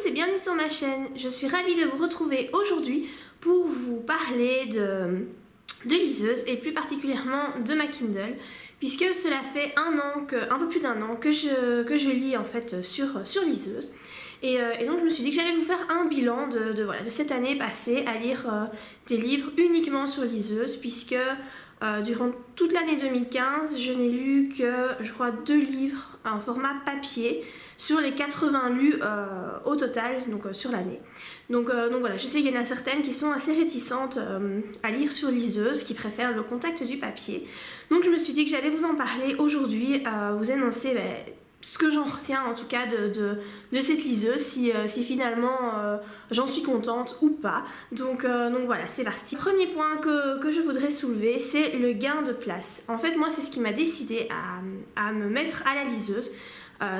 et bienvenue sur ma chaîne. Je suis ravie de vous retrouver aujourd'hui pour vous parler de liseuse et plus particulièrement de ma Kindle, puisque cela fait un peu plus d'un an que je lis en fait sur liseuse. Et donc je me suis dit que j'allais vous faire un bilan de cette année passée à lire des livres uniquement sur liseuse, puisque durant toute l'année 2015, je n'ai lu que, je crois, 2 livres en format papier sur les 80 lus au total, donc sur l'année. Donc voilà, je sais qu'il y en a certaines qui sont assez réticentes à lire sur liseuse, qui préfèrent le contact du papier. Donc je me suis dit que j'allais vous en parler aujourd'hui, vous énoncer ce que j'en retiens en tout cas de cette liseuse, si finalement j'en suis contente ou pas. Donc voilà, c'est parti. Le premier point que je voudrais soulever, c'est le gain de place. En fait, moi, c'est ce qui m'a décidé à me mettre à la liseuse.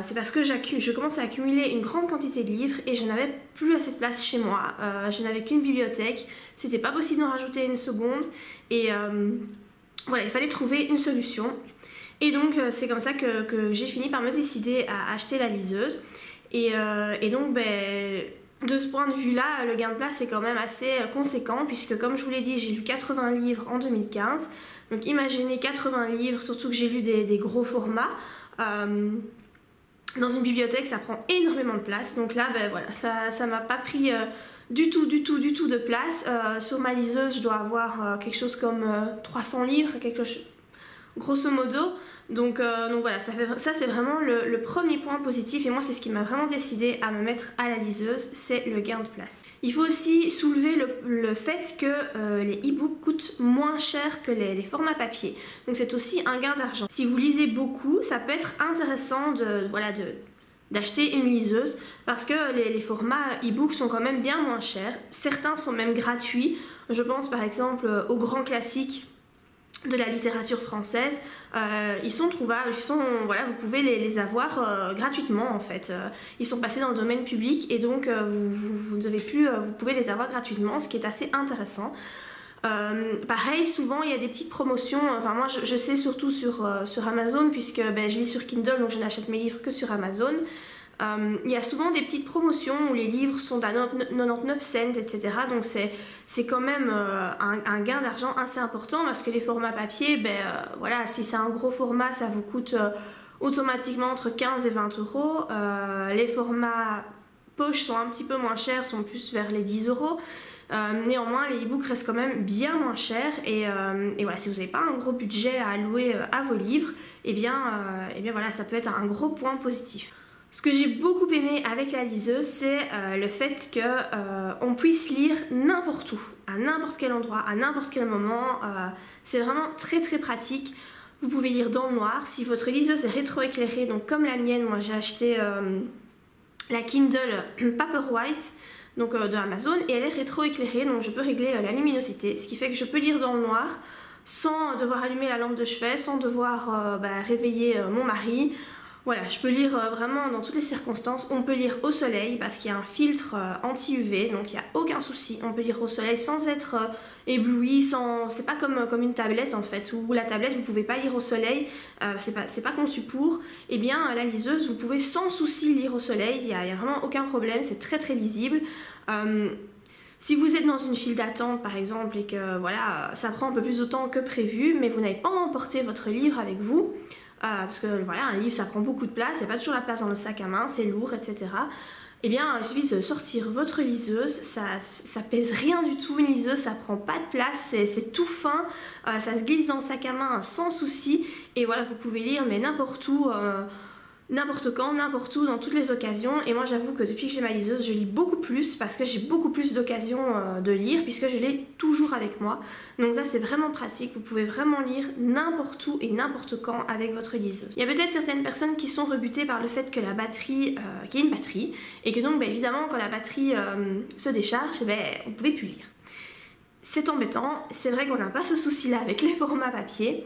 C'est parce que je commençais à accumuler une grande quantité de livres et je n'avais plus assez de place chez moi. Je n'avais qu'une bibliothèque, c'était pas possible d'en rajouter une seconde et voilà, il fallait trouver une solution. Et donc c'est comme ça que j'ai fini par me décider à acheter la liseuse. Et donc de ce point de vue là, le gain de place est quand même assez conséquent, puisque comme je vous l'ai dit, j'ai lu 80 livres en 2015. Donc imaginez 80 livres, surtout que j'ai lu des gros formats. Dans une bibliothèque, ça prend énormément de place. Donc là, voilà, ça m'a pas pris du tout de place. Sur ma liseuse, je dois avoir quelque chose comme 300 livres, grosso modo. Donc voilà, ça c'est vraiment le premier point positif, et moi c'est ce qui m'a vraiment décidé à me mettre à la liseuse, c'est le gain de place. Il faut aussi soulever le fait que les e-books coûtent moins cher que les formats papier, donc c'est aussi un gain d'argent. Si vous lisez beaucoup, ça peut être intéressant d'acheter une liseuse, parce que les formats e-books sont quand même bien moins chers. Certains sont même gratuits. Je pense par exemple aux grands classiques de la littérature française. Ils sont trouvables, vous pouvez les avoir gratuitement en fait. Ils sont passés dans le domaine public, et donc vous pouvez les avoir gratuitement, ce qui est assez intéressant. Pareil, souvent il y a des petites promotions. Enfin, moi je sais surtout sur Amazon, puisque je lis sur Kindle, donc je n'achète mes livres que sur Amazon. Il y a souvent des petites promotions où les livres sont à 99 cents, etc. Donc c'est quand même un gain d'argent assez important, parce que les formats papier, voilà, si c'est un gros format, ça vous coûte automatiquement entre 15 et 20 euros. Les formats poche sont un petit peu moins chers, sont plus vers les 10 euros. Néanmoins, les e-books restent quand même bien moins chers, et voilà, si vous n'avez pas un gros budget à allouer à vos livres, et bien voilà, ça peut être un gros point positif. Ce que j'ai beaucoup aimé avec la liseuse, c'est le fait qu'on puisse lire n'importe où, à n'importe quel endroit, à n'importe quel moment. C'est vraiment très très pratique. Vous pouvez lire dans le noir. Si votre liseuse est rétroéclairée, donc comme la mienne, moi j'ai acheté la Kindle Paperwhite, donc de Amazon, et elle est rétroéclairée, donc je peux régler la luminosité, ce qui fait que je peux lire dans le noir sans devoir allumer la lampe de chevet, sans devoir réveiller mon mari. Voilà, je peux lire vraiment dans toutes les circonstances. On peut lire au soleil parce qu'il y a un filtre anti-UV, donc il n'y a aucun souci. On peut lire au soleil sans être ébloui, c'est pas comme une tablette en fait, où la tablette vous pouvez pas lire au soleil, c'est pas conçu pour. Et bien la liseuse, vous pouvez sans souci lire au soleil, il y a vraiment aucun problème, c'est très très lisible. Si vous êtes dans une file d'attente par exemple, et que voilà, ça prend un peu plus de temps que prévu, mais vous n'avez pas emporté votre livre avec vous, parce que voilà, un livre ça prend beaucoup de place, il n'y a pas toujours la place dans le sac à main, c'est lourd, etc. Et bien il suffit de sortir votre liseuse, ça pèse rien du tout, une liseuse ça prend pas de place, c'est tout fin, ça se glisse dans le sac à main sans souci, et voilà, vous pouvez lire mais n'importe où, n'importe quand, n'importe où, dans toutes les occasions. Et moi j'avoue que depuis que j'ai ma liseuse, je lis beaucoup plus, parce que j'ai beaucoup plus d'occasions de lire, puisque je l'ai toujours avec moi. Donc ça c'est vraiment pratique, vous pouvez vraiment lire n'importe où et n'importe quand avec votre liseuse. Il y a peut-être certaines personnes qui sont rebutées par le fait que la batterie, qu'il y ait une batterie, et que donc évidemment quand la batterie se décharge, on ne pouvait plus lire. C'est embêtant, c'est vrai qu'on n'a pas ce souci là avec les formats papier.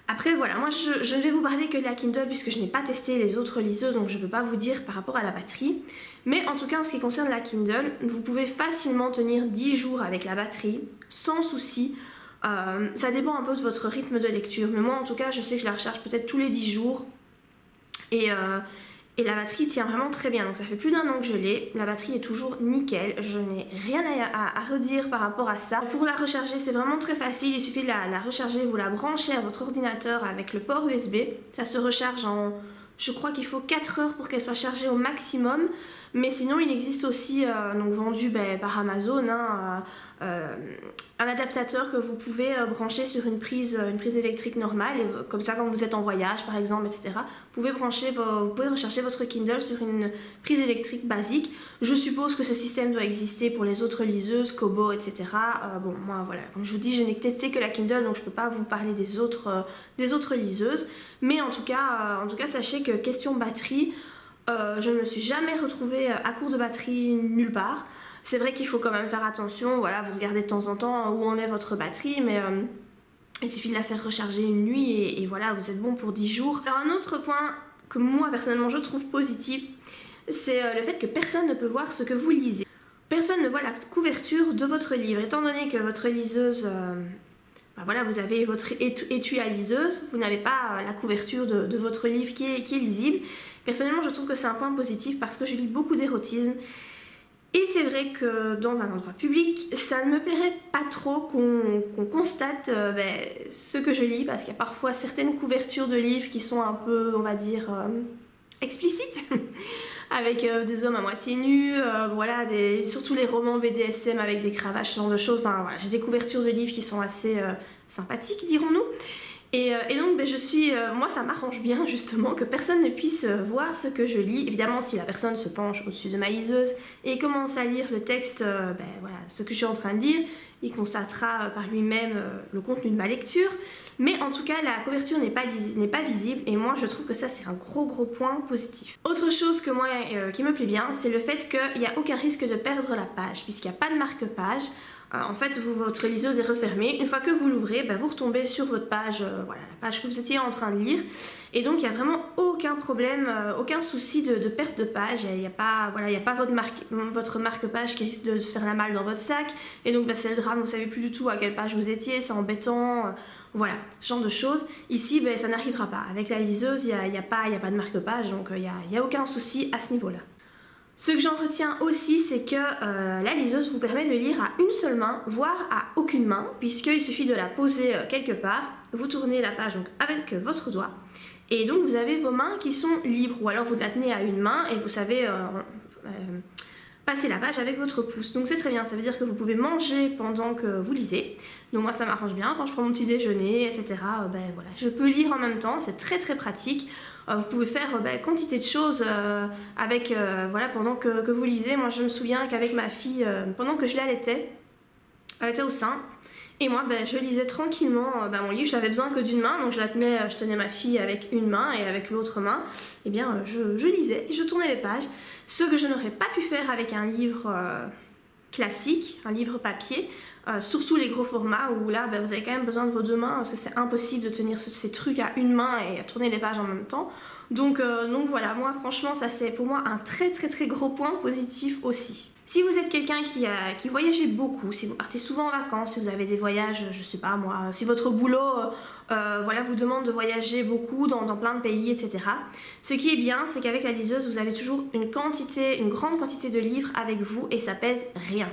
Après voilà, moi je ne vais vous parler que de la Kindle, puisque je n'ai pas testé les autres liseuses, donc je ne peux pas vous dire par rapport à la batterie. Mais en tout cas en ce qui concerne la Kindle, vous pouvez facilement tenir 10 jours avec la batterie, sans souci. Ça dépend un peu de votre rythme de lecture, mais moi en tout cas je sais que je la recharge peut-être tous les 10 jours. Et Et la batterie tient vraiment très bien, donc ça fait plus d'1 an que je l'ai. La batterie est toujours nickel, je n'ai rien à redire par rapport à ça. Pour la recharger, c'est vraiment très facile, il suffit de la recharger, vous la branchez à votre ordinateur avec le port USB. Ça se recharge en, je crois qu'il faut 4 heures pour qu'elle soit chargée au maximum. Mais sinon, il existe aussi, donc vendu par Amazon, un adaptateur que vous pouvez brancher sur une prise électrique normale. Et, comme ça, quand vous êtes en voyage, par exemple, etc., vous pouvez recharger votre Kindle sur une prise électrique basique. Je suppose que ce système doit exister pour les autres liseuses, Kobo, etc. Bon, moi, voilà, comme je vous dis, je n'ai testé que la Kindle, donc je ne peux pas vous parler des autres liseuses. Mais en tout cas, sachez que question batterie, je ne me suis jamais retrouvée à court de batterie nulle part. C'est vrai qu'il faut quand même faire attention, voilà, vous regardez de temps en temps où en est votre batterie, mais il suffit de la faire recharger une nuit et voilà, vous êtes bon pour 10 jours. Alors un autre point que moi personnellement je trouve positif, c'est le fait que personne ne peut voir ce que vous lisez. Personne ne voit la couverture de votre livre, étant donné que votre liseuse... voilà, vous avez votre étui à liseuse, vous n'avez pas la couverture de votre livre qui est lisible. Personnellement, je trouve que c'est un point positif parce que je lis beaucoup d'érotisme. Et c'est vrai que dans un endroit public, ça ne me plairait pas trop qu'on constate ce que je lis, parce qu'il y a parfois certaines couvertures de livres qui sont un peu, on va dire, explicites, avec des hommes à moitié nus, voilà, surtout les romans BDSM avec des cravaches, ce genre de choses. Enfin, voilà, j'ai des couvertures de livres qui sont assez sympathiques, dirons-nous. Et donc moi ça m'arrange bien justement que personne ne puisse voir ce que je lis. Évidemment, si la personne se penche au-dessus de ma liseuse et commence à lire le texte, voilà, ce que je suis en train de lire, il constatera par lui-même le contenu de ma lecture. Mais en tout cas, la couverture n'est pas visible et moi je trouve que ça c'est un gros point positif. Autre chose que moi qui me plaît bien, c'est le fait qu'il n'y a aucun risque de perdre la page puisqu'il n'y a pas de marque-page. En fait, votre liseuse est refermée. Une fois que vous l'ouvrez, vous retombez sur votre page, voilà, la page que vous étiez en train de lire. Et donc, il n'y a vraiment aucun problème, aucun souci de perte de page. Il n'y a pas, voilà, il n'y a pas votre marque-page qui risque de se faire la malle dans votre sac. Et donc, c'est le drame, vous ne savez plus du tout à quelle page vous étiez, c'est embêtant. Voilà, ce genre de choses. Ici, ça n'arrivera pas. Avec la liseuse, il n'y a pas de marque-page, donc il n'y a aucun souci à ce niveau-là. Ce que j'en retiens aussi, c'est que la liseuse vous permet de lire à une seule main, voire à aucune main, puisqu'il suffit de la poser quelque part, vous tournez la page donc, avec votre doigt, et donc vous avez vos mains qui sont libres, ou alors vous la tenez à une main et vous savez passer la page avec votre pouce. Donc c'est très bien, ça veut dire que vous pouvez manger pendant que vous lisez. Donc moi ça m'arrange bien, quand je prends mon petit déjeuner, etc. Voilà, je peux lire en même temps, c'est très pratique. Vous pouvez faire quantité de choses voilà, pendant que vous lisez. Moi je me souviens qu'avec ma fille, pendant que je l'allaitais, elle était au sein, et moi je lisais tranquillement mon livre. J'avais besoin que d'une main, donc je tenais ma fille avec une main, et avec l'autre main, eh bien je lisais et je tournais les pages. Ce que je n'aurais pas pu faire avec un livre classique, un livre papier, surtout les gros formats où là vous avez quand même besoin de vos deux mains parce que c'est impossible de tenir ces trucs à une main et à tourner les pages en même temps. Donc voilà, moi franchement ça c'est pour moi un très gros point positif aussi. Si vous êtes quelqu'un qui voyageait beaucoup, si vous partez souvent en vacances, si vous avez des voyages, je sais pas moi, si votre boulot voilà, vous demande de voyager beaucoup dans plein de pays, etc. Ce qui est bien, c'est qu'avec la liseuse, vous avez toujours une grande quantité de livres avec vous et ça pèse rien.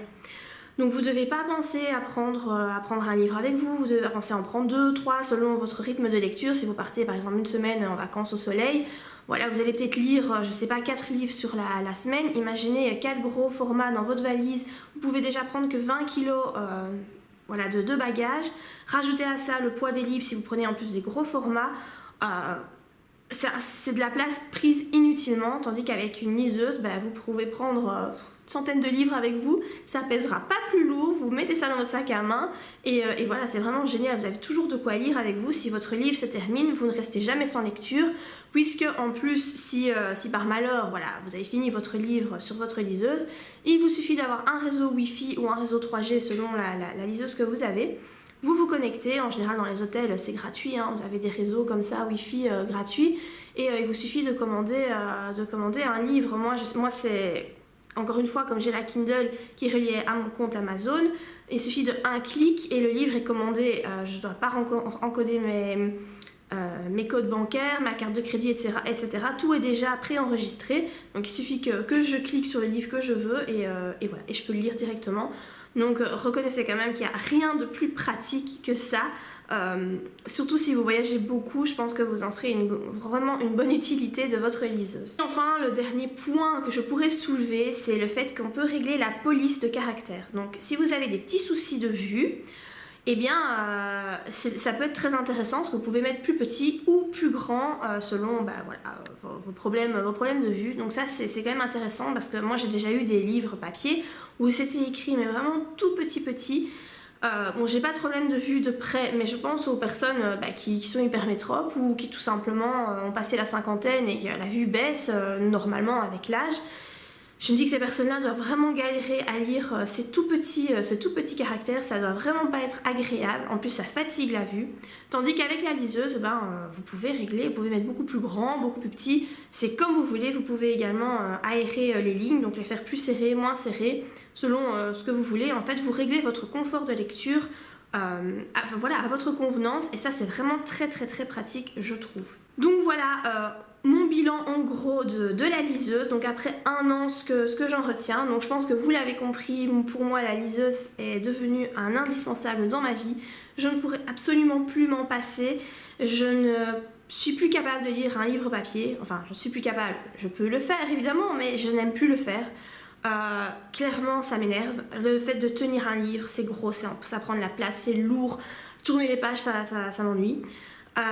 Donc vous ne devez pas penser à prendre un livre avec vous, vous devez penser à en prendre 2, 3 selon votre rythme de lecture. Si vous partez par exemple une semaine en vacances au soleil, voilà, vous allez peut-être lire, je sais pas, 4 livres sur la semaine. Imaginez 4 gros formats dans votre valise, vous pouvez déjà prendre que 20 kilos voilà, de bagages. Rajoutez à ça le poids des livres si vous prenez en plus des gros formats. C'est de la place prise inutilement, tandis qu'avec une liseuse, vous pouvez prendre centaines de livres avec vous, ça pèsera pas plus lourd, vous mettez ça dans votre sac à main et voilà, c'est vraiment génial, vous avez toujours de quoi lire avec vous. Si votre livre se termine, vous ne restez jamais sans lecture, puisque en plus, si par malheur, voilà, vous avez fini votre livre sur votre liseuse, il vous suffit d'avoir un réseau Wi-Fi ou un réseau 3G selon la liseuse que vous avez. Vous vous connectez, en général dans les hôtels c'est gratuit, hein, vous avez des réseaux comme ça Wi-Fi gratuits, et il vous suffit de commander un livre. Moi c'est, encore une fois, comme j'ai la Kindle qui est reliée à mon compte Amazon, il suffit de un clic et le livre est commandé. Je ne dois pas encoder mes codes bancaires, ma carte de crédit, etc. Tout est déjà préenregistré. Donc il suffit que je clique sur le livre que je veux et voilà, et je peux le lire directement. Donc reconnaissez quand même qu'il n'y a rien de plus pratique que ça. Surtout si vous voyagez beaucoup, je pense que vous en ferez vraiment une bonne utilité de votre liseuse. Enfin, le dernier point que je pourrais soulever, c'est le fait qu'on peut régler la police de caractère. Donc si vous avez des petits soucis de vue, eh bien ça peut être très intéressant parce que vous pouvez mettre plus petit ou plus grand selon vos problèmes de vue. Donc ça c'est quand même intéressant parce que moi j'ai déjà eu des livres papier où c'était écrit mais vraiment tout petit. Bon, j'ai pas de problème de vue de près, mais je pense aux personnes qui sont hypermétropes ou qui tout simplement ont passé la cinquantaine et que la vue baisse normalement avec l'âge. Je me dis que ces personnes-là doivent vraiment galérer à lire ces tout petits caractères, ça doit vraiment pas être agréable, en plus ça fatigue la vue. Tandis qu'avec la liseuse, vous pouvez régler, vous pouvez mettre beaucoup plus grand, beaucoup plus petit, c'est comme vous voulez, vous pouvez également aérer les lignes, donc les faire plus serrées, moins serrées, selon ce que vous voulez. En fait, vous réglez votre confort de lecture à votre convenance, et ça c'est vraiment très pratique, je trouve. Donc voilà, mon bilan en gros de la liseuse. Donc après un an, ce que j'en retiens. Donc je pense que vous l'avez compris, pour moi la liseuse est devenue un indispensable dans ma vie. Je ne pourrais absolument plus m'en passer. Je ne suis plus capable de lire un livre papier. Enfin, je suis plus capable, je peux le faire évidemment, mais je n'aime plus le faire. Clairement ça m'énerve. Le fait de tenir un livre, c'est gros, ça prend de la place, c'est lourd. Tourner les pages, ça m'ennuie.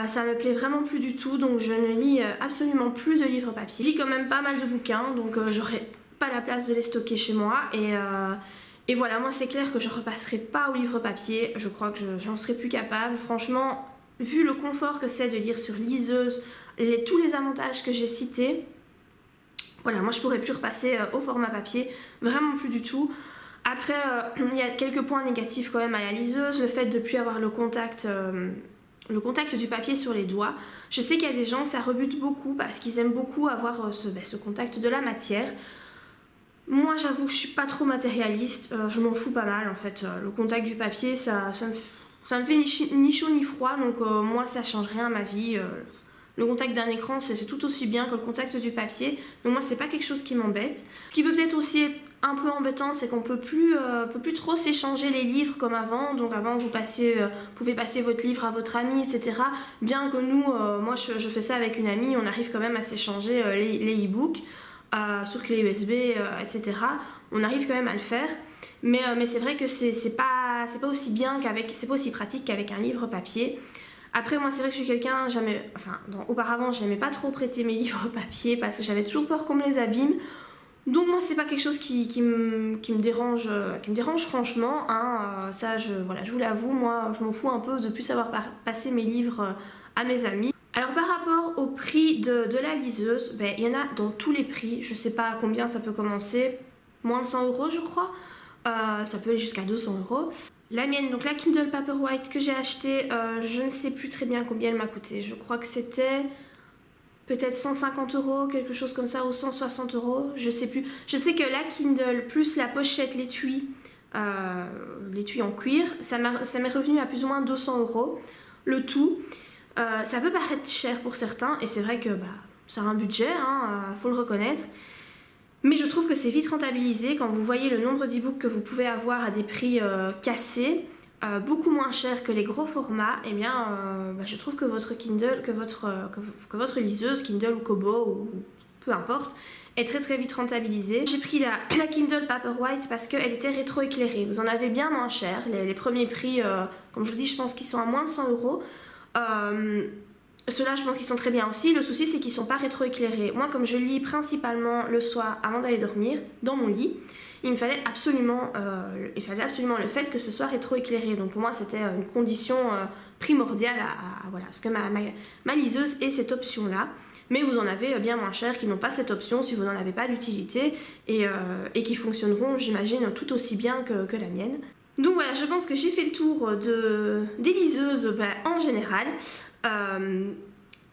Ça me plaît vraiment plus du tout, donc je ne lis absolument plus de livres papier. Je lis quand même pas mal de bouquins, donc j'aurai pas la place de les stocker chez moi. Et voilà, moi c'est clair que je repasserai pas au livre papier. Je crois que j'en serai plus capable. Franchement, vu le confort que c'est de lire sur liseuse, tous les avantages que j'ai cités, voilà, moi je pourrais plus repasser au format papier, vraiment plus du tout. Après, il y a quelques points négatifs quand même à la liseuse, le fait de ne plus avoir le contact du papier sur les doigts. Je sais qu'il y a des gens que ça rebute beaucoup parce qu'ils aiment beaucoup avoir ce contact de la matière. Moi j'avoue que je suis pas trop matérialiste, je m'en fous pas mal en fait. Le contact du papier ça me fait ni chaud ni froid, donc moi ça change rien à ma vie. Le contact d'un écran c'est tout aussi bien que le contact du papier, donc moi c'est pas quelque chose qui m'embête. Ce qui peut peut-être aussi être un peu embêtant, c'est qu'on peut plus trop s'échanger les livres comme avant. Donc avant vous pouvez passer votre livre à votre ami, etc. Bien que nous, moi je fais ça avec une amie, on arrive quand même à s'échanger les e-books sur clé USB, etc. On arrive quand même à le faire. Mais c'est vrai que c'est pas aussi bien c'est pas aussi pratique qu'avec un livre papier. Après moi c'est vrai que je suis quelqu'un, auparavant j'aimais pas trop prêter mes livres papier parce que j'avais toujours peur qu'on me les abîme. Donc moi c'est pas quelque chose qui me dérange franchement, hein. Ça je vous l'avoue, moi je m'en fous un peu de plus savoir passer mes livres à mes amis. Alors par rapport au prix de la liseuse, il y en a dans tous les prix, je sais pas à combien ça peut commencer, moins de 100 € je crois, ça peut aller jusqu'à 200 €. La mienne, donc la Kindle Paperwhite que j'ai achetée, je ne sais plus très bien combien elle m'a coûté, je crois que c'était peut-être 150 €, quelque chose comme ça, ou 160 €, je sais plus. Je sais que la Kindle plus la pochette, l'étui en cuir, ça m'est revenu à plus ou moins 200 € le tout. Ça peut paraître cher pour certains, et c'est vrai que ça a un budget, hein, faut le reconnaître. Mais je trouve que c'est vite rentabilisé quand vous voyez le nombre d'e-books que vous pouvez avoir à des prix cassés. Beaucoup moins cher que les gros formats, et je trouve que votre Kindle, que votre liseuse, Kindle ou Kobo ou peu importe, est très vite rentabilisée. J'ai pris la Kindle Paperwhite parce qu'elle était rétroéclairée. Vous en avez bien moins cher. Les premiers prix, comme je vous dis, je pense qu'ils sont à moins de 100 €. Ceux-là, je pense qu'ils sont très bien aussi. Le souci, c'est qu'ils ne sont pas rétroéclairés. Moi, comme je lis principalement le soir avant d'aller dormir, dans mon lit, il fallait absolument le fait que ce soit rétroéclairé. Donc pour moi c'était une condition primordiale à ce que ma liseuse ait cette option là. Mais vous en avez bien moins cher qui n'ont pas cette option si vous n'en avez pas l'utilité et qui fonctionneront, j'imagine, tout aussi bien que la mienne. Donc voilà, je pense que j'ai fait le tour des liseuses en général.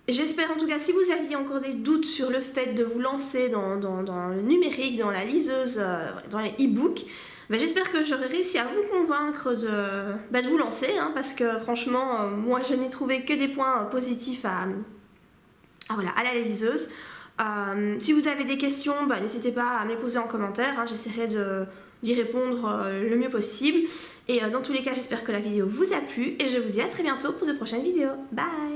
J'espère en tout cas, si vous aviez encore des doutes sur le fait de vous lancer dans le numérique, dans la liseuse, dans les e-books, J'espère que j'aurai réussi à vous convaincre de vous lancer, hein, parce que franchement, moi je n'ai trouvé que des points positifs à la liseuse. Si vous avez des questions, n'hésitez pas à me les poser en commentaire, hein, j'essaierai d'y répondre le mieux possible. Et dans tous les cas, j'espère que la vidéo vous a plu et je vous dis à très bientôt pour de prochaines vidéos. Bye!